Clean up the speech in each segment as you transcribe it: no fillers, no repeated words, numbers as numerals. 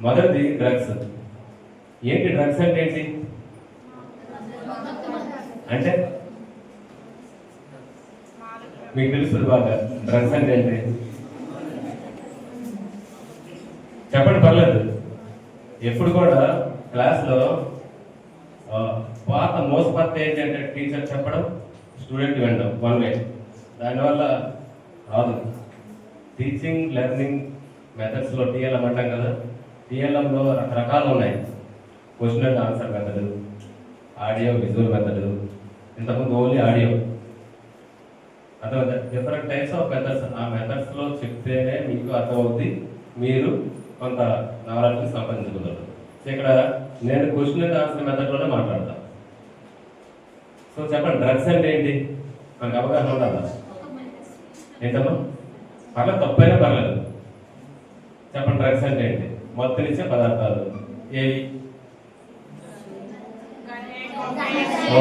మొదటిది డ్రగ్స్. ఏంటి డ్రగ్స్ అంటే ఏంటి? అంటే మీకు తెలుస్తుంది బాగా. డ్రగ్స్ అంటే ఏంటి చెప్పండి, పర్లేదు. ఎప్పుడు కూడా క్లాస్లో పాత మోసపత్త ఏంటంటే టీచర్ చెప్పడం, స్టూడెంట్ వినడం, వన్ వే. దానివల్ల రాదు. టీచింగ్ లెర్నింగ్ మెథడ్స్లో టీఎల్ఎం అంటాం కదా, టీఎల్ఎంలో రకరకాలు ఉన్నాయి. Question and answer method, audio visual method, ఇంతకుముందు ఓన్లీ ఆడియో. అర్థం డిఫరెంట్ టైప్స్ ఆఫ్ మెథడ్స్. ఆ మెథడ్స్లో చెప్తేనే మీకు అర్థమవుతుంది, మీరు కొంత నాలెడ్జ్ని సంపాదించగలరు. ఇక్కడ నేను క్వశ్చన్ అండ్ ఆన్సర్ మెథడ్లోనే మాట్లాడతాను. సో చెప్పండి, డ్రగ్స్ అంటే ఏంటి? మనకు అవగాహన ఉండాలా? ఏంటమ్మా? పర్లేదు, తప్పైనా పర్లేదు. చెప్పండి, డ్రగ్స్ అంటే ఏంటి? మత్తునిచ్చే పదార్థాలు ఏవి?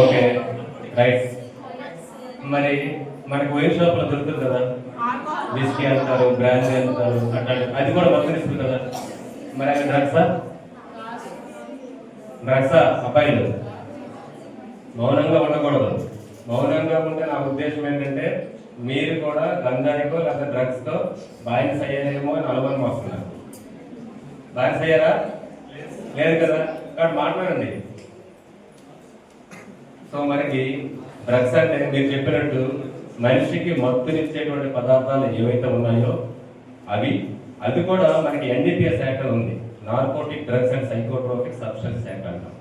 Okay, right. మరి మనకి వైన్ షాప్లో దొరుకుతుంది కదా, విస్కీ అంటారు, బ్రాండీ అంటారు, అట్లాంటి, అది కూడా మత్తునిస్తుంది కదా. మరి అది డ్రగ్సా? డ్రగ్సా? అబ్బాయిలు మౌనంగా ఉండకూడదు. మౌనంగా ఉంటే నా ఉద్దేశం ఏంటంటే మీరు కూడా గంజాయికో లేదా డ్రగ్స్తో బానిస అయ్యారేమో అని అనుమానం వస్తున్నారు. బానిస అయ్యారా? లేదు కదా, కాబట్టి మాట్లాడండి. సో మనకి డ్రగ్స్ అంటే మీరు చెప్పినట్టు మనిషికి మత్తునిచ్చేటువంటి పదార్థాలు ఏవైతే ఉన్నాయో అది కూడా మనకి ఎన్డీపీఎస్ యాక్ట్ ఉంది, narcotic drugs and psychotropic substance act అంటాం.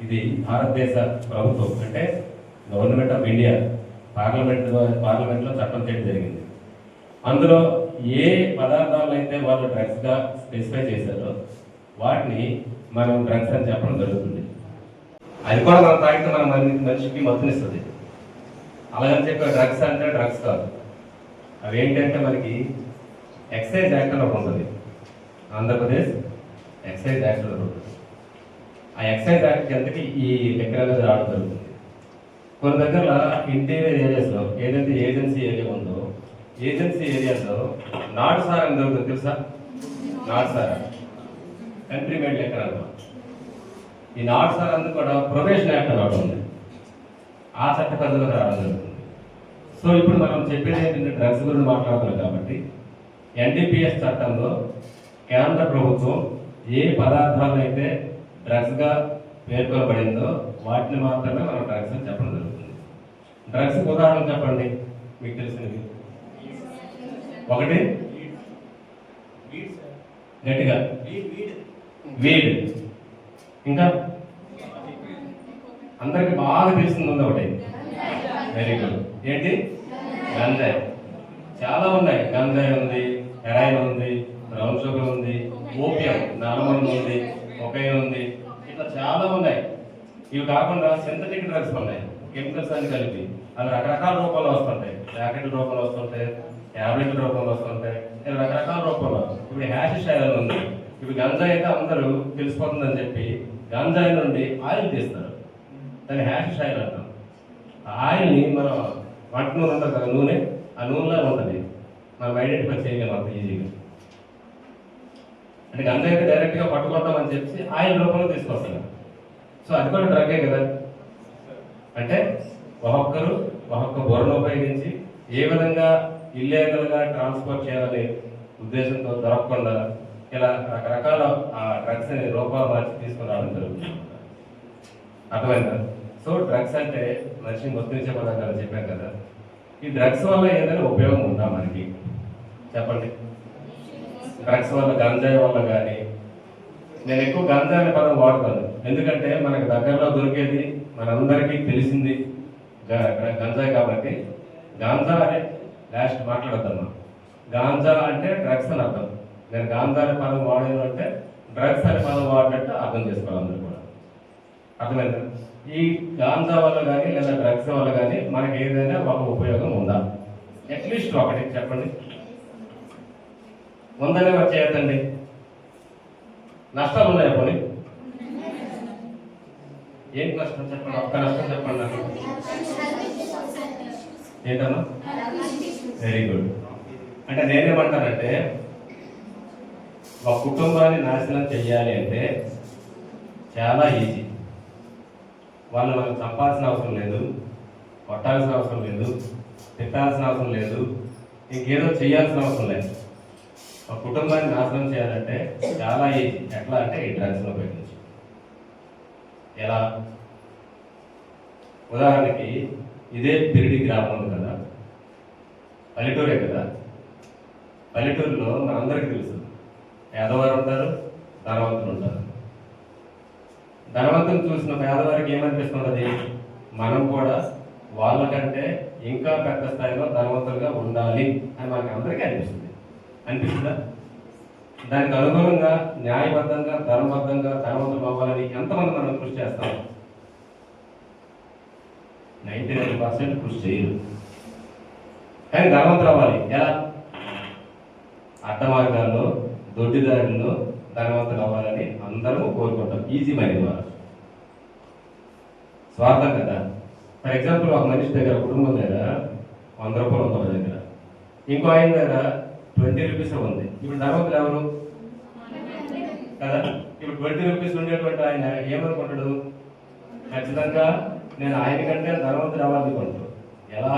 ఇది భారతదేశ ప్రభుత్వం అంటే గవర్నమెంట్ ఆఫ్ ఇండియా పార్లమెంట్లో చట్టం చేయడం జరిగింది. అందులో ఏ పదార్థాలు అయితే వాళ్ళు డ్రగ్స్గా స్పెసిఫై చేశారో వాటిని మనం డ్రగ్స్ అని చెప్పడం జరుగుతుంది. అది కూడా మనం తాగితే మన మనిషికి మత్తునిస్తుంది. అలాగని చెప్పి డ్రగ్స్ అంటే డ్రగ్స్ కాదు. అవి ఏంటంటే మనకి ఎక్సైజ్ యాక్ట్ అని ఒకటి ఉంటుంది, ఆంధ్రప్రదేశ్ ఎక్సైజ్ యాక్ట్ అని ఉంటుంది. ఆ ఎక్సైజ్ యాక్ట్ కిందకి ఈ లెక్కలు అనేది రావడం జరుగుతుంది. కొన్ని దగ్గర ఇంటీరియర్ ఏరియాస్లో ఏదైతే ఏజెన్సీ ఏరియా ఉందో, ఏజెన్సీ ఏరియాలో నాటు సారా అని దొరుకుతుంది, తెలుసా? నాటు సారా కంట్రీ మేడ్ లెక్కలు అనమాట. ఈ నాటు సారా అంతా కూడా ప్రొబేషన్ యాక్ట్ అని ఒకటి ఉంది, ఆ చట్ట పరిధిలోకి రావడం జరుగుతుంది. సో ఇప్పుడు మనం చెప్పేది ఏంటంటే డ్రగ్స్ గురించి మాట్లాడుతున్నాం కాబట్టి ఎన్డీపీఎస్ చట్టంలో కేంద్ర ప్రభుత్వం ఏ పదార్థాలు అయితే డ్రగ్స్గా పేర్కొనబడిందో వాటిని మాత్రమే మనం డ్రగ్స్ అని చెప్పడం జరుగుతుంది. డ్రగ్స్ ఉదాహరణ చెప్పండి మీకు తెలిసినవి. ఒకటి గట్టిగా వీడ్, ఇంకా అందరికి బాగా తెలిసింది ఉంది ఒకటి, వెరీ గుడ్. ఏంటి? గంజాయి. చాలా ఉన్నాయి. గంజాయి ఉంది, హెరాయిన్ ఉంది, బ్రౌన్ షుగర్ ఉంది, ఓపియం నల్లమందు ఉంది, కొకైన్ ఉంది, ఇట్లా చాలా ఉన్నాయి. ఇవి కాకుండా సింథటిక్ డ్రగ్స్ ఉన్నాయి, కెమికల్స్ అన్ని కలిపి. అవి రకరకాల రూపంలో వస్తుంటాయి. ప్యాకెట్ల రూపంలో వస్తుంటాయి, ట్యాబ్లెట్ల రూపంలో వస్తుంటాయి, ఇలా రకరకాల రూపంలో. ఇప్పుడు హ్యాషిష్ ఆయిల్ ఉంది. ఇప్పుడు గంజాయి అయితే అందరూ తెలిసిపోతుందని చెప్పి గంజాయి నుండి ఆయిల్ తీస్తారు, దాన్ని హ్యాషిష్ ఆయిల్ అంటాం. ఆ ఆయిల్ని మనం వంట నూనె ఉంటుంది కదా, నూనె, ఆ నూనెలో ఉంటుంది, మనం ఐడెంటిఫై చేయలేము అంత ఈజీగా. అంటే గంజాయి అయితే డైరెక్ట్గా పట్టుకుంటామని చెప్పి ఆయిల్ రూపంలో తీసుకొస్తాను. సో అది కూడా డ్రగ్గే కదా. అంటే ఒక్కొక్క బుర్రను ఉపయోగించి ఏ విధంగా ఇల్లీగల్గా ట్రాన్స్పోర్ట్ చేయాలనే ఉద్దేశంతో దొరకకుండా ఇలా రకరకాల ఆ డ్రగ్స్ అనే రూపాలు మార్చి తీసుకుని రావడం జరుగుతుంది. అర్థమైందా? సో డ్రగ్స్ అంటే మనిషిని మత్తునిచ్చే పదార్థాలు చెప్పాం కదా. ఈ డ్రగ్స్ వల్ల ఏదైనా ఉపయోగం ఉందా మనకి? చెప్పండి. డ్రగ్స్ వల్ల గంజాయి వల్ల కానీ, నేను ఎక్కువ గంజాయి అనే పదం వాడతాను ఎందుకంటే మనకు దగ్గరలో దొరికేది మనందరికీ తెలిసింది గంజాయి కాబట్టి. గాంజా అనే లాస్ట్ మాట్లాడద్దమ్మా. గాంజా అంటే డ్రగ్స్ అని అర్థం. నేను గాంజా అనే పదం వాడేది అంటే డ్రగ్స్ అనే పదం వాడినట్టు అర్థం చేసుకోవాలి అందరూ కూడా. అర్థమైందా? ఈ గాంజా వల్ల కానీ లేదా డ్రగ్స్ వల్ల కానీ మనకి ఏదైనా ఒక ఉపయోగం ఉందా? అట్లీస్ట్ ఒకటి చెప్పండి. ఉందనే వచ్చేయద్దండి. నష్టాలు ఉన్నాయా పోనీ? ఏంటి నష్టం చెప్పండి, ఒక్క నష్టం చెప్పండి నాకు. ఏంటన్నా? Very good. అంటే నేనేమంటానంటే ఒక కుటుంబాన్ని నాశనం చెయ్యాలి అంటే చాలా ఈజీ. వాళ్ళు మనం చంపాల్సిన అవసరం లేదు, కొట్టాల్సిన అవసరం లేదు, తిట్టాల్సిన అవసరం లేదు, ఇంకేదో చేయాల్సిన అవసరం లేదు. ఒక కుటుంబాన్ని నాశనం చేయాలంటే చాలా ఈజీ. ఎట్లా అంటే ఈ డ్రగ్స్లో ఉపయోగించి. ఎలా? ఉదాహరణకి ఇదే పిరిడి గ్రామం ఉంది కదా, పల్లెటూరే కదా. పల్లెటూరులో మనందరికీ తెలుసు, పేదవారు ఉంటారు, ధనవంతులు ఉంటారు. ధనవంతులు చూసిన పేదవారికి ఏమనిపిస్తున్నది? మనం కూడా వాళ్ళకంటే ఇంకా పెద్ద స్థాయిలో ధనవంతులుగా ఉండాలి అని మనకి అందరికీ అనిపిస్తుందా? దానికి అనుగుణంగా న్యాయబద్ధంగా ధర్మబద్ధంగా ధనవంతులు అవ్వాలని ఎంతమంది మనం కృషి చేస్తాం? 99% కృషి చేయరు. కానీ ధనవంతులు అవ్వాలి ఎలా? అడ్డ మార్గాల్లో, దొడ్డిదారుల్లో ధనవంతులు అవ్వాలని అందరూ కోరుకుంటాం. ఈజీ మనీ ద్వారా. స్వార్థం కదా. ఫర్ ఎగ్జాంపుల్, ఒక మనిషి దగ్గర, కుటుంబం దగ్గర 100 రూపాయలు ఉంది ఒక దగ్గర, ఇంకో ఆయన దగ్గర 20 రూపీస్ ఉంది. ఇప్పుడు ధనవంతులు ఎవరు కదా? ఇప్పుడు 20 రూపీస్ ఉండేటువంటి ఆయన ఏమనుకుంటాడు? ఖచ్చితంగా నేను ఆయన కంటే ధనవంతులు అవ్వాలనుకుంటాడు. ఎలా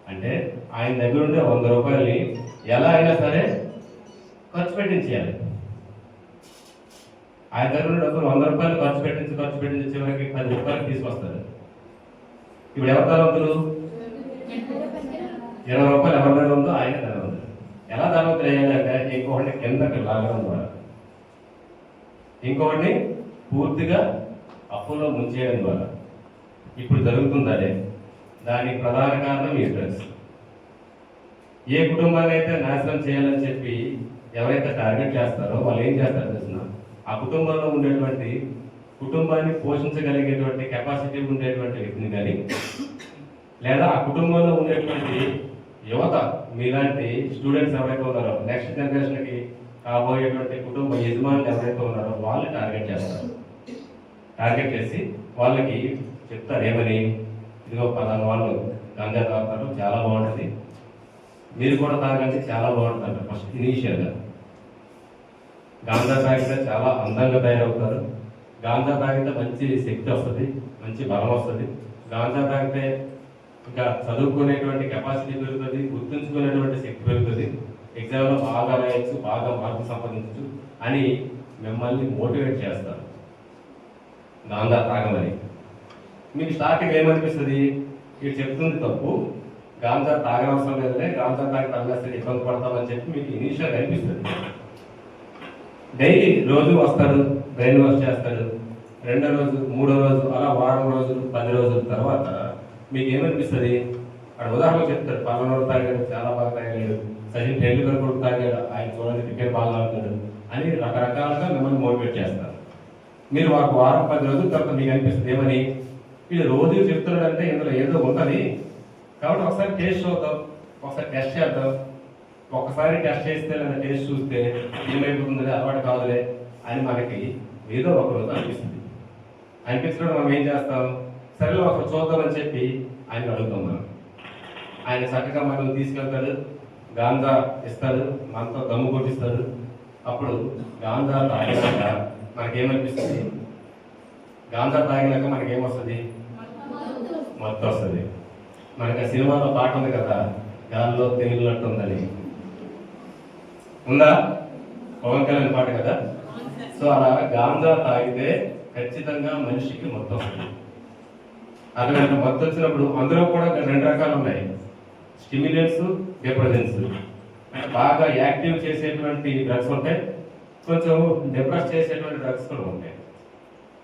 అంటే ఆయన దగ్గర ఉండే 100 రూపాయలని ఎలా అయినా సరే ఖర్చు పెట్టించేయాలి. ఆయన దగ్గర ఉండే డబ్బులు 100 రూపాయలు ఖర్చు పెట్టించి చివరికి 10 రూపాయలు తీసుకొస్తారు. ఇప్పుడు ఎవరు ధనవంతులు? 20 రూపాయలు ఎవరి దగ్గర ఉందో ఆయన ధనవంతులు. ఎలా ధనవంతులు అయ్యాలంటే ఇంకొకటి కిందకి లాగడం ద్వారా, ఇంకొకటి పూర్తిగా అప్పులో ముంచేయడం ద్వారా. ఇప్పుడు జరుగుతుంది అదే. దానికి ప్రధాన కారణం ఈ డ్రగ్స్. ఏ కుటుంబాన్ని అయితే నాశనం చేయాలని చెప్పి ఎవరైతే టార్గెట్ చేస్తారో వాళ్ళు ఏం చేస్తారో తెలిసిన, ఆ కుటుంబంలో ఉండేటువంటి, కుటుంబాన్ని పోషించగలిగేటువంటి కెపాసిటీ ఉండేటువంటి వ్యక్తిని కానీ, లేదా ఆ కుటుంబంలో ఉండేటువంటి యువత, మీలాంటి స్టూడెంట్స్ ఎవరైతే ఉన్నారో, నెక్స్ట్ జనరేషన్కి కాబోయేటువంటి కుటుంబ యజమానులు ఎవరైతే ఉన్నారో వాళ్ళు టార్గెట్ చేస్తారు. టార్గెట్ చేసి వాళ్ళకి చెప్తారు ఏమని, ఇదిగో పలానా వాళ్ళు గంజా తాగుతారు, చాలా బాగుంటుంది, మీరు కూడా తాగండి, చాలా బాగుంటుంది. ఫస్ట్ ఇనీషియల్గా గాంజా తాగితే చాలా అందంగా తయారవుతారు, గాంజా తాగితే మంచి శక్తి వస్తుంది, మంచి బలం వస్తుంది, గాంజా తాగితే ఇంకా చదువుకునేటువంటి కెపాసిటీ పెరుగుతుంది, గుర్తుంచుకునేటువంటి శక్తి పెరుగుతుంది, ఎగ్జామ్లో బాగా రాయొచ్చు, బాగా మార్కులు సంపాదించవచ్చు అని మిమ్మల్ని మోటివేట్ చేస్తారు గాంజా తాగమని. మీకు స్టార్టింగ్ ఏమనిపిస్తుంది? మీరు చెప్తుంది తప్పు, గాంజా తాగనవసరం లేదులే, గాంజా తాగి తాగేస్తే ఇబ్బంది పడతామని చెప్పి మీకు ఇనీషియల్ అనిపిస్తుంది. డైలీ రోజు వస్తాడు, బ్రెయిన్ వాష్ చేస్తాడు, 2వ రోజు 3వ రోజు అలా వారం రోజులు 10 రోజుల తర్వాత మీకు ఏమనిపిస్తుంది? అక్కడ ఉదాహరణ చెప్తాడు, పలానా తాగాడు, చాలా బాగా తాగాడు, సచిన్ టెండూల్కర్ కూడా తాగాడు, ఆయన చూడండి క్రికెట్ బాగా ఆడుతాడు అని రకరకాలుగా మిమ్మల్ని మోటివేట్ చేస్తారు. మీరు ఒక వారం 10 రోజుల తర్వాత మీకు అనిపిస్తుంది ఏమని, ఇది రోజు చెప్తున్నాడంటే ఇందులో ఏదో ఉంటుంది కాబట్టి ఒకసారి టేస్ట్ చూద్దాం, ఒకసారి టెస్ట్ చేద్దాం, ఒక్కసారి టెస్ట్ చేస్తే లేదా టేస్ట్ చూస్తే ఏమైపోతుంది, అలవాటు కాదులే అని మనకి ఏదో ఒక రోజు అనిపించడం మనం ఏం చేస్తాం? సరేలో ఒకరు చూద్దామని చెప్పి ఆయన అడుగుతాం. ఆయన చక్కగా మనం తీసుకెళ్తాడు, గాంజా ఇస్తాడు, మనతో దమ్ము కొట్టిస్తాడు. అప్పుడు గాంజా తాగినాక మనకేమనిపిస్తుంది? గాంజా తాగినాక మనకేమొస్తుంది? మత్తు వస్తుంది. మనకి ఆ సినిమాలో పాట ఉంది కదా, గాల్లో తేలినట్టు ఉందని, ఉందా? పవన్ కళ్యాణ్ పాట కదా. సో అలా గాంజా తాగితే ఖచ్చితంగా మనిషికి మత్తు వస్తుంది. అటువంటి మత్తు వచ్చినప్పుడు అందులో కూడా 2 రకాలు ఉన్నాయి, స్టిమ్యులెంట్స్, డిప్రెసెంట్స్. అంటే బాగా యాక్టివ్ చేసేటువంటి డ్రగ్స్ ఉంటాయి, కొంచెం డిప్రెస్ చేసేటువంటి డ్రగ్స్ కూడా ఉంటాయి.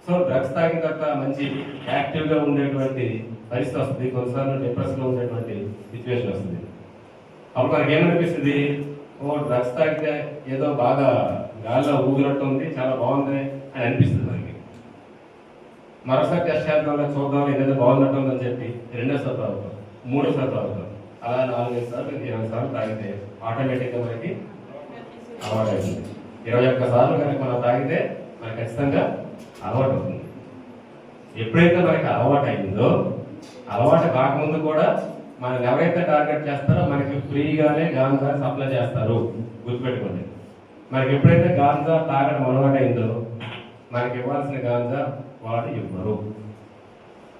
సో డ్రగ్స్ తాగిన తర్వాత మంచి యాక్టివ్గా ఉండేటువంటి పరిస్థితి వస్తుంది, కొన్నిసార్లు డిప్రెస్గా ఉండేటువంటి సిచ్యువేషన్ వస్తుంది. అప్పుడు మనకి ఏమనిపిస్తుంది? ఓ డ్రగ్స్ తాగితే ఏదో బాగా గాల్లో ఊగినట్టు ఉంది, చాలా బాగుంది అని అనిపిస్తుంది మనకి. మరోసారి టెస్ట్ చేద్దాం, చూద్దాం, ఏదైతే బాగున్నట్టు ఉందని చెప్పి 2వ సారి తాగుతాం, 3వ సారి తాగుతాం, అలా 4-5 సార్లు 20 సార్లు తాగితే ఆటోమేటిక్గా మనకి అలవాటు అవుతుంది. 21 సార్లు కనుక మనం తాగితే మనకి ఖచ్చితంగా అలవాటు అవుతుంది. ఎప్పుడైతే మనకి అలవాటు అయిందో, అలవాటు కాకముందు కూడా మనం ఎవరైతే టార్గెట్ చేస్తారో మనకి ఫ్రీగానే గాంజా సప్లై చేస్తారు, గుర్తుపెట్టుకోండి. మనకి ఎప్పుడైతే గాంజా తాగడం అలవాటైందో మనకి ఇవ్వాల్సిన గాంజా వాడు ఇవ్వరు.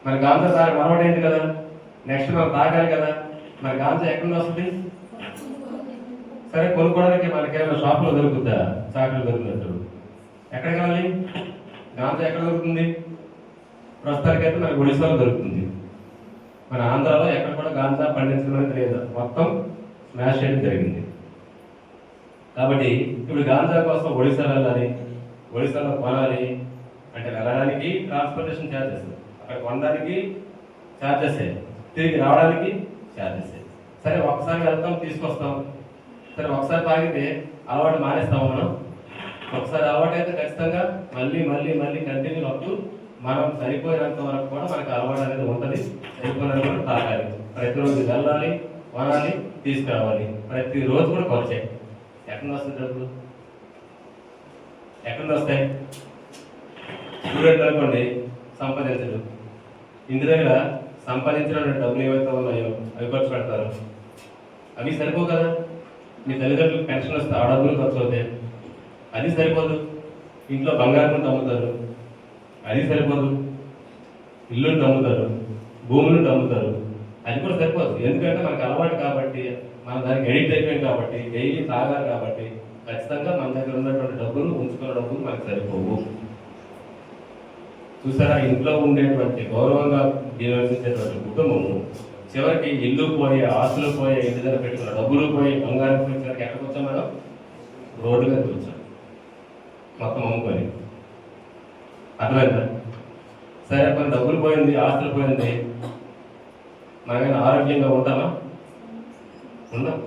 మరి గాంజా తాగడం అలవాటైంది కదా, నెక్స్ట్ మనం తాగాలి కదా, మరి గాంజా ఎక్కడి నుంచి వస్తుంది? సరే కొనుక్కోవడానికి మనకేమైనా షాపులో దొరుకుతుందా? చాకులు దొరికినట్టు ఎక్కడికి వెళ్ళాలి? గాంజా ఎక్కడ దొరుకుతుంది? ప్రస్తుతానికైతే మనకి ఒడిశాలో దొరుకుతుంది. మన ఆంధ్రాలో ఎక్కడ కూడా గాంజా పండించడం అనేది లేదు, మొత్తం స్మాష్ చేయడం జరిగింది. కాబట్టి ఇప్పుడు గాంజా కోసం ఒడిశా వెళ్ళాలి, ఒడిశాలో కొనాలి అంటే వెళ్ళడానికి ట్రాన్స్పోర్టేషన్ ఛార్జెస్, అక్కడ కొనడానికి ఛార్జెస్, తిరిగి రావడానికి ఛార్జెస్. సరే ఒకసారి వెళ్తాం తీసుకొస్తాం, సరే ఒకసారి తాగితే అలవాటు మానేస్తాం మనం. ఒకసారి అలవాటు అయితే ఖచ్చితంగా మళ్ళీ మళ్ళీ మళ్ళీ కంటిన్యూ అవుతూ మనం సరిపోయినంత వరకు కూడా మనకు అలవాటు అనేది ఉంటుంది. సరిపోయినంత వరకు తాగాలి, ప్రతిరోజు వెళ్ళాలి, కొనాలి, తీసుకురావాలి, ప్రతిరోజు కూడా ఖర్చే. ఎక్కడి నుంచి వస్తుంది డబ్బులు? ఎక్కడి నుంచి వస్తాయి? స్టూడెంట్ అనుకోండి, సంపాదించడు, ఇంటి దగ్గర సంపాదించిన డబ్బులు ఏవైతే ఉన్నాయో అవి ఖర్చు పెడతారు. అవి సరిపో కదా. మీ తల్లిదండ్రులకు పెన్షన్ వస్తే ఆ డబ్బులు ఖర్చు అవుతాయి, అది సరిపోదు. ఇంట్లో బంగారం అమ్ముతారు, అది సరిపోదు. ఇల్లుని అమ్ముతారు, భూములను అమ్ముతారు, అది కూడా సరిపోదు. ఎందుకంటే మనకు అలవాటు కాబట్టి, మన దానికి ఎడిక్ట్ అయిపోయింది కాబట్టి, డైలీ తాగాలి కాబట్టి ఖచ్చితంగా మన దగ్గర ఉన్నటువంటి డబ్బులు, ఉంచుకున్న డబ్బులు మనకు సరిపోవు. చూసారా, ఇంట్లో ఉండేటువంటి గౌరవంగా జీవించేటువంటి కుటుంబము చివరికి ఇల్లు పోయి, ఆస్తులు పోయి, ఇంటి దగ్గర పెట్టుకున్న డబ్బులు పోయి, బంగారం పోయి చివరికి ఎక్కడికి వచ్చాం మనం? రోడ్డుగా కూర్చోం, మొత్తం అమ్ముకొని. అర్థమైందా? సరే కొన్ని డబ్బులు పోయింది, ఆస్తులు పోయింది, మనమైనా ఆరోగ్యంగా ఉంటామా? ఉన్నాం.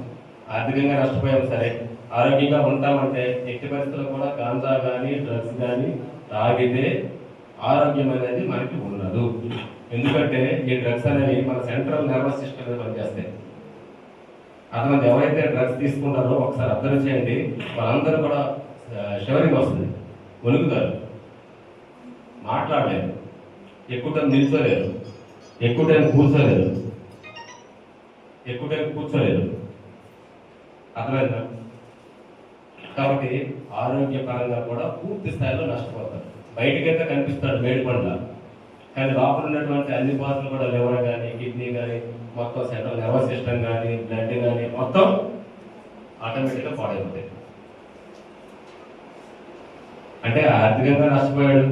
ఆర్థికంగా నష్టపోయాం, సరే ఆరోగ్యంగా ఉంటామంటే ఎట్టి పరిస్థితుల్లో కూడా గాంజా కానీ డ్రగ్స్ కానీ తాగితే ఆరోగ్యం అనేది మనకి ఉండదు. ఎందుకంటే ఈ డ్రగ్స్ అనేవి మన సెంట్రల్ నర్వస్ సిస్టమ్ మీద పనిచేస్తాయి. అర్థమైంది? ఎవరైతే డ్రగ్స్ తీసుకుంటారో ఒకసారి అబ్జర్వ్ చేయండి, వాళ్ళందరూ కూడా షవరింగ్ వస్తుంది, వణుకుతారు, మాట్లాడలేరు, ఎక్కువ టైం నిల్చోలేరు, ఎక్కువ టైం కూర్చోలేరు, అర్థమైందా? కాబట్టి ఆరోగ్యపరంగా కూడా పూర్తి స్థాయిలో నష్టపోతారు. బయటకైతే కనిపిస్తాడు మేడి పండ్ల, కానీ లోపల ఉన్నటువంటి అన్ని పార్ట్లు కూడా లివర్ కానీ, కిడ్నీ కానీ, మొత్తం సెంట్రల్ నర్వస్ సిస్టమ్ కానీ, బ్లడ్ కానీ మొత్తం ఆటోమేటిక్గా పాడైపోతాయి. అంటే ఆర్థికంగా నష్టపోయాడు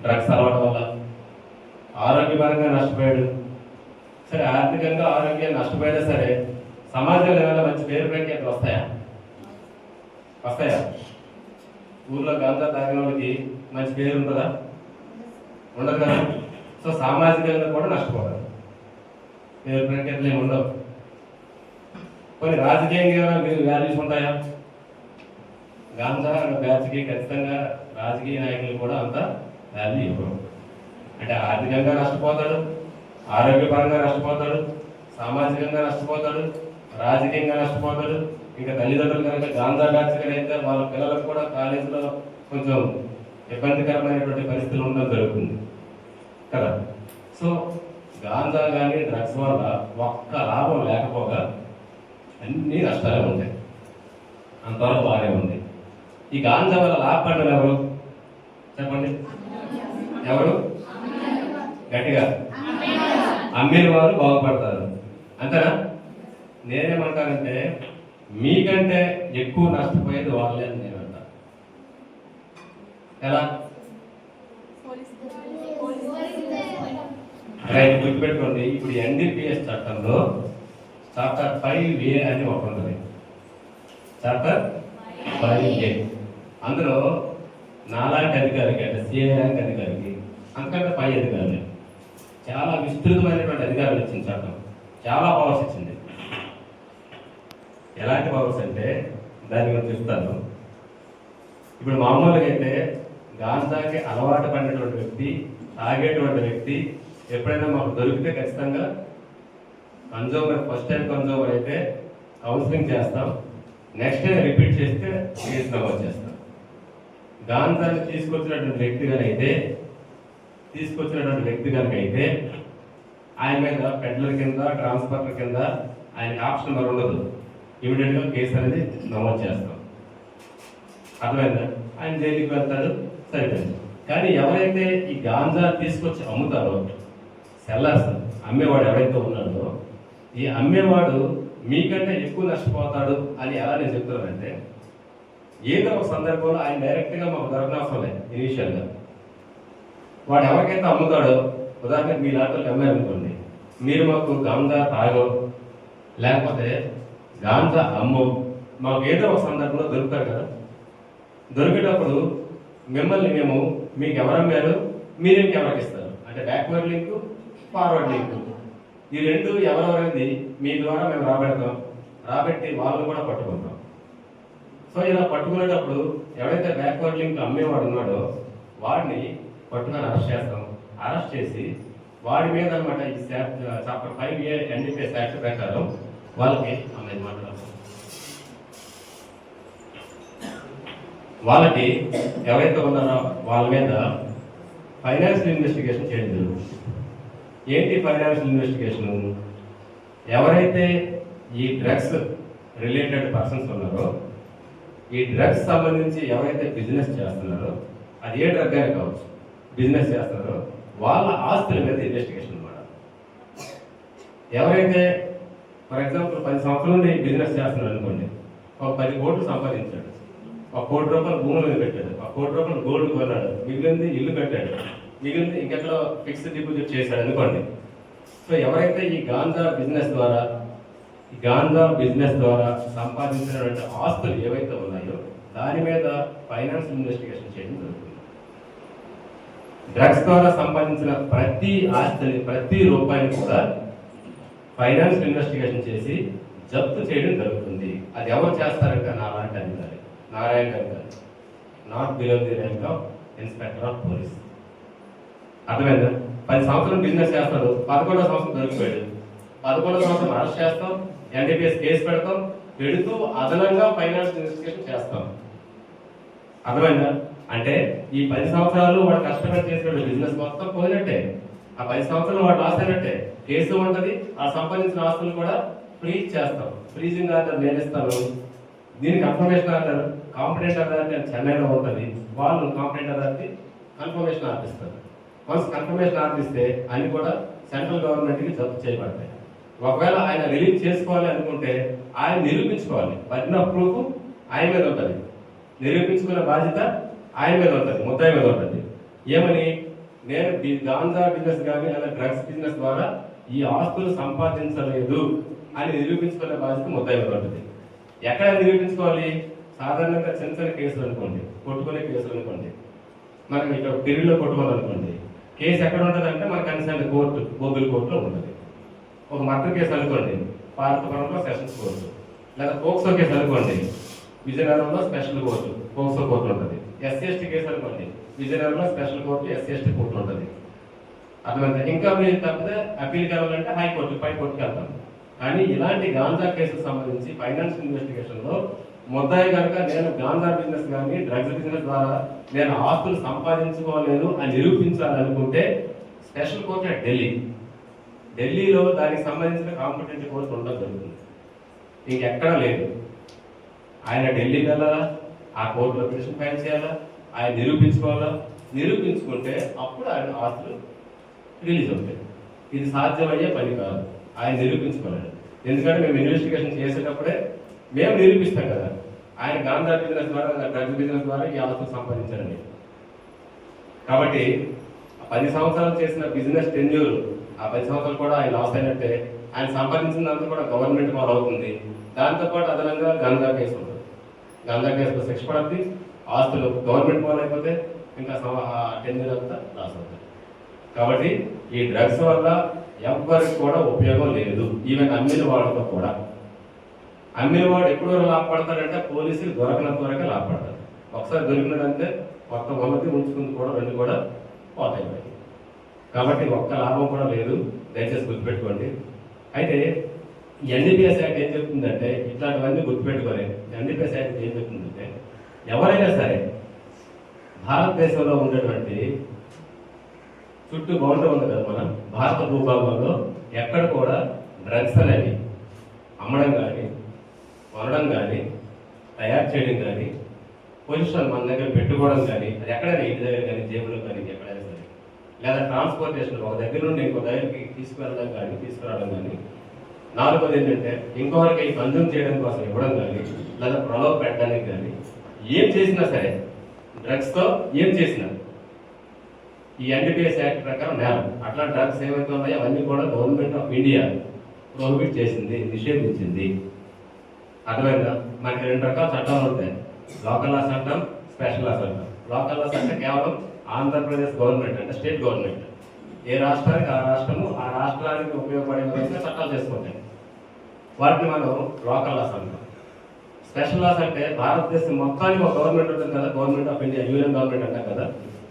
డ్రగ్స్ అలవాటు వల్ల, ఆరోగ్యపరంగా నష్టపోయాడు. సరే ఆర్థికంగా ఆరోగ్యం నష్టపోయినా సరే సమాజంలో ఏమైనా మంచి పేరు ప్రఖ్యాతులు వస్తాయా? ఊర్లో గాంజా తాగిన వాళ్ళకి మంచి పేరు ఉంటుందా? ఉండదు కదా. సో సామాజికంగా కూడా నష్టపోతారు, పేరు ప్రఖ్యాతులు ఏమి ఉండవు. కొన్ని రాజకీయంగా మీరు వాల్యూస్ ఉంటాయా? గాంజా బ్యాచ్కి ఖచ్చితంగా రాజకీయ నాయకులు కూడా అంత వాల్యూ ఇవ్వరు. అంటే ఆర్థికంగా నష్టపోతాడు, ఆరోగ్యపరంగా నష్టపోతాడు, సామాజికంగా నష్టపోతాడు, రాజకీయంగా నష్టపోతాడు. ఇంకా తల్లిదండ్రులు కనుక గాంజా బ్యాచ్ అయితే వాళ్ళ పిల్లలకు కూడా కాలేజీలో కొంచెం ఇబ్బందికరమైనటువంటి పరిస్థితులు ఉండడం జరుగుతుంది కదా. సో గాంజా కానీ డ్రగ్స్ వల్ల ఒక్క లాభం లేకపోగా అన్ని నష్టాలే ఉంటాయి. అంతవరకు బాగానే ఉంది. ఈ గాంజా వల్ల లాభపడ్డారు ఎవరు చెప్పండి? ఎవరు? గట్టిగా అమ్మిన వారు బాగుపడతారు, అంతేనా? నేనేమంటానంటే మీకంటే ఎక్కువ నష్టపోయేది వాళ్ళే అని నేను అంటా. ఎలా? రైట్, గుర్తుపెట్టుకోండి. ఇప్పుడు ఎన్డీపీఎస్ చట్టంలో చాప్టర్ 5A అని ఒకటి ఉంటుంది. చాప్టర్ 5A అందులో నాలాంటి అధికారికి, అంటే సిఐ ర్యాంక్ అధికారికి, అంతకంటే పై అధికారులు చాలా విస్తృతమైనటువంటి అధికారులు ఇచ్చింది చట్టం. చాలా పవర్స్ ఇచ్చింది. ఎలాంటి పవర్స్ అంటే దాని గురించి చెప్తాను. ఇప్పుడు మామూలుగా అయితే గాంజాకి అలవాటు పడినటువంటి వ్యక్తి, తాగేటువంటి వ్యక్తి ఎప్పుడైనా మాకు దొరికితే ఖచ్చితంగా కన్జ్యూమర్, ఫస్ట్ టైం కన్జ్యూమర్ అయితే కౌన్సిలింగ్ చేస్తాం, నెక్స్ట్ టైం రిపీట్ చేస్తే కేసు నమోదు చేస్తాం. గాంజాని తీసుకొచ్చినటువంటి వ్యక్తి కనుక అయితే ఆయన మీద పెడ్లర్ కింద, ట్రాన్స్పోర్టర్ కింద ఆయనకి ఆప్షన్ మరి ఉండదు, ఇమీడియట్గా కేసు అనేది నమోదు చేస్తాం. అర్థమైందా? ఆయన జైలుకి వెళ్తాడు, సరిపోయింది. కానీ ఎవరైతే ఈ గాంజా తీసుకొచ్చి అమ్ముతారో, సెల్లర్స్, అమ్మేవాడు ఎవరైతే ఉన్నాడో, ఈ అమ్మేవాడు మీకంటే ఎక్కువ నష్టపోతాడు అని ఎలా నేను చెప్తున్నానంటే, ఏదో ఒక సందర్భంలో ఆయన డైరెక్ట్గా మాకు దొరకనవసరం లేదు. ఇనీషియల్గా వాడు ఎవరికైతే అమ్ముతాడో, ఉదాహరణకు మీ లాంటి అమ్మారనుకోండి, మీరు మాకు గాంజా తాగో లేకపోతే గాంజా అమ్ము, మాకు ఏదో ఒక సందర్భంలో దొరుకుతారు కదా. దొరికేటప్పుడు మిమ్మల్ని మేము మీకు ఎవరమ్మారు, మీరేం ఎవరికి ఇస్తారు అంటే బ్యాక్వర్డ్ లింక్, ఫార్వర్డ్ లింక్, ఈ రెండు ఎవరెవరైంది మీ ద్వారా మేము రాబెడతాం, రాబెట్టి వాళ్ళు కూడా పట్టుకుంటాం. సో ఇలా పట్టుకునేటప్పుడు ఎవరైతే బ్యాక్వర్డ్ లింక్ అమ్మేవాడు ఉన్నాడో వాడిని పట్టుకొని అరెస్ట్ చేస్తాం. అరెస్ట్ చేసి వాడి మీద అనమాట ఈ చాప్టర్ 5A NDPS యాక్ట్ ప్రకారం వాళ్ళకి వాళ్ళకి ఎవరైతే ఉన్నారో వాళ్ళ మీద ఫైనాన్షియల్ ఇన్వెస్టిగేషన్ చేయడం జరుగుతుంది. ఏంటి ఫైనాన్షియల్ ఇన్వెస్టిగేషన్? ఎవరైతే ఈ డ్రగ్స్ రిలేటెడ్ పర్సన్స్ ఉన్నారో, ఈ డ్రగ్స్ సంబంధించి ఎవరైతే బిజినెస్ చేస్తున్నారో, అది ఏ డ్రగ్ అయినా కావచ్చు, బిజినెస్ చేస్తున్నారో వాళ్ళ ఆస్తుల మీద ఇన్వెస్టిగేషన్ అనమాట. ఎవరైతే ఫర్ ఎగ్జాంపుల్ 10 సంవత్సరాల నుండి బిజినెస్ చేస్తున్నారు అనుకోండి, ఒక 10 కోట్లు సంపాదించాడు, ఒక 1 కోటి రూపాయలు భూముల మీద పెట్టాడు, ఒక 1 కోటి రూపాయలు గోల్డ్ కొన్నాడు, మిగిలింది ఇల్లు కట్టాడు, మిగిలింది ఇంకెక్కడో ఫిక్స్డ్ డిపాజిట్ చేశాడు అనుకోండి. సో ఎవరైతే ఈ గాంజా బిజినెస్ ద్వారా సంపాదించినటువంటి ఆస్తులు ఏవైతే ఉన్నాయో దాని మీద ఫైనాన్షియల్ ఇన్వెస్టిగేషన్ చేయడం జరుగుతుంది. డ్రగ్స్ ద్వారా సంపాదించిన ప్రతి ఆస్తిని, ప్రతి రూపాయిని కూడా ఫైనాన్షియల్ ఇన్వెస్టిగేషన్ చేసి జప్తు చేయడం జరుగుతుంది. అది ఎవరు చేస్తారంటే నాలాంటి అధికారి, నారాయణ గారు, not below the rank of inspector of police. అర్థమైందా? 10 సంవత్సరం బిజినెస్ చేస్తాడు, 11వ సంవత్సరం దొరికిపోయాడు, 11వ సంవత్సరం అరెస్ట్ చేస్తాం, NDPS కేసు పెడతాం, పెడుతూ అదనంగా ఫైనాన్షియల్ ఇన్వెస్టిగేషన్ చేస్తాం. అర్థమైందా? అంటే ఈ 10 సంవత్సరాలు వాడు కష్టపడి చేసిన బిజినెస్ మొత్తం పోయినట్టే, ఆ 10 సంవత్సరాలు వాడు లాస్ అయినట్టే. కేసు ఉంటుంది, ఆ సంపాదించిన ఆస్తులు కూడా ఫ్రీజ్ చేస్తాం. ఫ్రీజింగ్ ఆర్డర్ నేను ఇస్తాను, దీనికి కన్ఫర్మేషన్ ఆర్డర్ కాంపిటెంట్ అథారిటీ చెన్నైలో ఉంటుంది, వాళ్ళు కాంపిటెంట్ అథారిటీ కన్ఫర్మేషన్ ఆర్డర్ ఇస్తారు. వన్స్ కన్ఫర్మేషన్ ఆర్డర్ ఇస్తే అన్ని కూడా సెంట్రల్ గవర్నమెంట్కి జప్తు చేయబడతాయి. ఒకవేళ ఆయన రిలీజ్ చేసుకోవాలి అనుకుంటే ఆయన నిరూపించుకోవాలి, బర్డెన్ ఆఫ్ ప్రూఫ్ ఆయన మీద ఉంటుంది, నిరూపించుకునే బాధ్యత ఆయన మీద ఉంటుంది, ముద్దాయి మీద ఉంటుంది. ఏమని, నేను గాంజా బిజినెస్ కానీ లేదా డ్రగ్స్ బిజినెస్ ద్వారా ఈ ఆస్తులు సంపాదించలేదు అని నిరూపించుకునే బాధ్యత ముద్దాయి మీద ఉంటుంది. ఎక్కడ నిరూపించుకోవాలి? సాధారణంగా చిన్న చిన్న కేసులు అనుకోండి, కొట్టుకునే కేసులు అనుకోండి, మనకి ఇక్కడ పెరుగులో కొట్టుకోవాలనుకోండి, కేసు ఎక్కడ ఉంటుంది అంటే మన కన్సర్న్ కోర్టు, బొగ్గుల కోర్టులో ఉంటుంది. ఒక మర్డర్ కేసు అనుకోండి, పార్వతపురంలో సెషన్స్ కోర్టు, లేదా పోక్సో కేసు అనుకోండి, విజయనగరంలో స్పెషల్ కోర్టు, పోక్సో కోర్టు ఉంటుంది. SC/ST కేసు అనుకోండి, విజయనగరంలో స్పెషల్ కోర్టు, SC/ST కోర్టు ఉంటుంది. అర్థమైందా? ఇంకా మీరు తప్పితే అప్పీల్ కావాలంటే హైకోర్టు, పై కోర్టుకి వెళ్తాం. కానీ ఇలాంటి గాంజా కేసుకు సంబంధించి ఫైనాన్షియల్ ఇన్వెస్టిగేషన్లో ముద్దాయి కనుక నేను గాంజా బిజినెస్ కానీ డ్రగ్స్ బిజినెస్ ద్వారా నేను ఆస్తులు సంపాదించుకోలేదు అని నిరూపించాలనుకుంటే స్పెషల్ కోర్టు అట్ ఢిల్లీలో దానికి సంబంధించిన కాంపిటెంట్ కోర్టు ఉండడం జరుగుతుంది. ఇంకెక్కడా లేదు. ఆయన ఢిల్లీకి వెళ్ళాలా, ఆ కోర్టులో పిటిషన్ ఫైల్ చేయాలా, ఆయన నిరూపించుకోవాలా, నిరూపించుకుంటే అప్పుడు ఆయన ఆస్తులు రిలీజ్ అవుతాయి. ఇది సాధ్యమయ్యే పని కాదు, ఆయన నిరూపించుకోలేదు. ఎందుకంటే మేము ఇన్వెస్టిగేషన్ చేసేటప్పుడే మేము నిరూపిస్తాం కదా, ఆయన గాంజా బిజినెస్ ద్వారా, డ్రగ్స్ బిజినెస్ ద్వారా ఈ ఆస్తులు సంపాదించారని. కాబట్టి 10 సంవత్సరాలు చేసిన బిజినెస్ టెన్యూర్, ఆ 10 సంవత్సరాలు కూడా ఆయన లాస్ అయినట్టే. ఆయన సంపాదించినంత కూడా గవర్నమెంట్ ఫాలో అవుతుంది. దాంతోపాటు అదనంగా గాంజా కేసు ఉంటుంది, గాంజా కేసులో శిక్ష పడుతుంది, ఆస్తులు గవర్నమెంట్ ఫాలో అయిపోతే ఇంకా టెన్యూర్ అంతా లాస్ అవుతుంది. కాబట్టి ఈ డ్రగ్స్ వల్ల ఎవరికి కూడా ఉపయోగం లేదు. ఈవెన్ అమ్మిన వాళ్ళతో కూడా. అమ్మిన వాడు ఎప్పుడు లాభపడతాడంటే పోలీసులు దొరకనంత వరకే లాభపడతాడు. ఒకసారి దొరికినదంటే మొత్తం ఉన్నది ఉంచుకుంది కూడా, రెండు కూడా పోతాయి. కాబట్టి ఒక్క లాభం కూడా లేదు, దయచేసి గుర్తుపెట్టుకోండి. అయితే NDPS యాక్ట్ ఏం చెప్తుందంటే, ఇట్లాంటివన్నీ గుర్తుపెట్టుకోవాలి. NDPS యాక్ట్ ఏం చెప్తుందంటే, ఎవరైనా సరే భారతదేశంలో ఉండేటువంటి చుట్టూ బౌండరీ ఉంది కదా, మన భారత భూభాగంలో ఎక్కడ కూడా డ్రగ్స్ అనేవి అమ్మడం కానీ, కొనడం కానీ, తయారు చేయడం కానీ, పొజిషన్ మన దగ్గర పెట్టుకోవడం కానీ, అది ఎక్కడైనా ఇంటి దగ్గర కానీ, జేబులో కానీ, ఎక్కడైనా సరే, లేదా ట్రాన్స్పోర్టేషన్ ఒక దగ్గర నుండి ఇంకో దగ్గరికి తీసుకువెళ్ళడం కానీ, తీసుకురావడం కానీ. నాలుగోది ఏంటంటే ఇంకొకరికి కన్జ్యూమ్ చేయడం కోసం ఇవ్వడం కానీ, లేదా ప్రలోభ పెట్టడానికి కానీ, ఏం చేసినా సరే డ్రగ్స్తో ఏం చేసినా ఈ ఎన్డీపీఎస్ యాక్ట్ ప్రకారం నేరం. అట్లా డ్రగ్స్ ఏవైతే ఉన్నాయో అవన్నీ కూడా గవర్నమెంట్ ఆఫ్ ఇండియా ప్రోహిబిట్ చేసింది, నిషేధించింది. అర్థమైందా? మనకి రెండు రకాల చట్టాలు ఉంటాయి, లోకల్ లా చట్టం, స్పెషల్ లా చట్టం. లోకల్ లా చట్టం కేవలం ఆంధ్రప్రదేశ్ గవర్నమెంట్ అంటే స్టేట్ గవర్నమెంట్, ఏ రాష్ట్రానికి ఆ రాష్ట్రము ఆ రాష్ట్రానికి ఉపయోగపడే విధంగా చట్టాలు చేసుకుంటాయి. వాటిని మనం లోకల్ లాస్ అంటాం. స్పెషల్ లాస్ అంటే భారతదేశం మొత్తానికి ఒక గవర్నమెంట్ ఉంటుంది కదా, government of India, union government అంటాం కదా,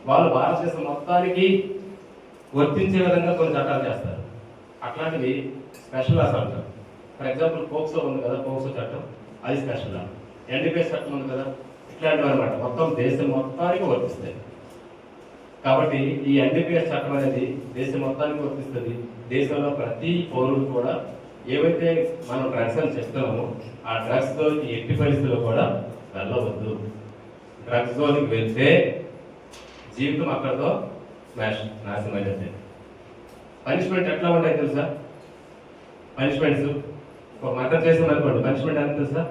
వాళ్ళు భారతదేశం మొత్తానికి వర్తించే విధంగా కొన్ని చట్టాలు చేస్తారు. అట్లాంటివి స్పెషల్ లాస్ అంటారు. ఫర్ ఎగ్జాంపుల్ పోక్సో ఉంది కదా, పోక్సో చట్టం, అది స్పెషల్ లా. ఎన్డీపీఎస్ చట్టం ఉంది కదా, ఇట్లాంటివి అనమాట మొత్తం దేశం మొత్తానికి వర్తిస్తాయి. కాబట్టి ఈ ఎన్డీపీఎస్ చట్టం అనేది దేశం మొత్తానికి వర్తిస్తుంది. దేశంలో ప్రతి పౌరుడు కూడా ఏవైతే మనం డ్రగ్స్ అని చెప్తున్నామో ఆ డ్రగ్స్ జోన్కి ఎట్టి పరిస్థితుల్లో కూడా వెళ్ళవద్దు. డ్రగ్స్ జోన్కి వెళ్తే జీవితం అక్కడితో నాశనం అయితే. పనిష్మెంట్ ఎట్లా ఉంటాయి తెలుసా? పనిష్మెంట్స్ ఒక మర్డర్ చేసిన అనుకోండి, పనిష్మెంట్ ఎంత తెలుసా?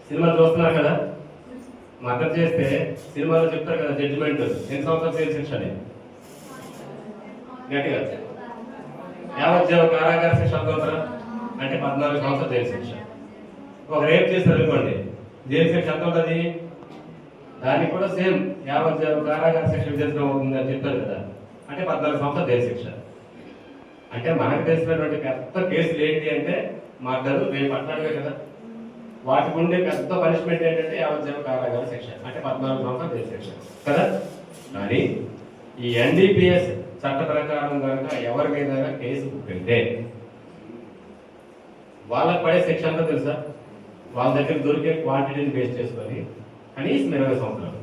సినిమా చూస్తున్నారు కదా, మర్డర్ చేస్తే సినిమాలో చెప్తారు కదా జడ్జిమెంట్ ఎన్ని సంవత్సరాలు జైలు శిక్ష అని, గట్టిగా యావజ్జీవ కారాగార శిక్ష అంతవరకు అంటే 14 సంవత్సరాలు జైలు శిక్ష. ఒక రేప్ చేస్తారు అనుకోండి, జైలు శిక్ష ఎంత ఉంటుంది? దానికి కూడా సేమ్ యావజ్జీవ కారాగార శిక్ష విధించడం అవుతుంది అని చెప్తారు కదా, అంటే 14 సంవత్సరాలు జైలు శిక్ష. అంటే మనకు తెలిసినటువంటి పెద్ద కేసులు ఏంటి అంటే మర్డర్, రేపు అట్లాంటివే కదా. వాటికి ఉండే పెద్ద పనిష్మెంట్ ఏంటంటే యావజ్జీవ కారాగార శిక్ష, అంటే 14 సంవత్సరాలు జైలు శిక్ష కదా. కానీ ఈ ఎన్డీపీఎస్ చట్ట ప్రకారం కనుక ఎవరి మీద కేసు పెడితే వాళ్ళకి పడే శిక్ష అంతా తెలుసా? వాళ్ళ దగ్గర దొరికే క్వాంటిటీని బేస్ చేసుకొని కనీసం 20 సంవత్సరాలు,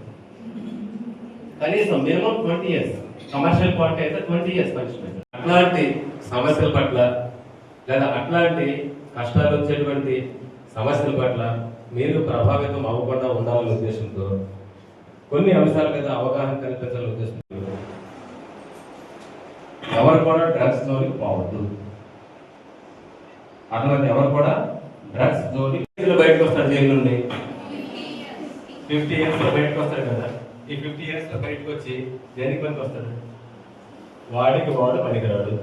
కనీసం మినిమం 20 years. కమర్షియల్ క్వాంటిటీ అయితే 20 years పనిష్మెంట్. అట్లాంటి సమస్యల పట్ల లేదా అట్లాంటి కష్టాలు వచ్చేటువంటి సమస్యల పట్ల మీరు ప్రభావితం అవ్వకుండా ఉండాలనే ఉద్దేశంతో కొన్ని అంశాల మీద అవగాహన కల్పించాలనే ఉద్దేశంతో ఎవరు కూడా డ్రగ్స్ జోలికి పోవద్దు. అటువంటి ఎవరు కూడా డ్రగ్స్ జోలి బయటకు వస్తారు జైలు నుండి 50 years లో బయటకు వస్తారు కదా. ఈ 50 years లో బయటకు వచ్చి దేనికి పనికి వస్తాడు? వాడికి వాడు పనికిరాడు.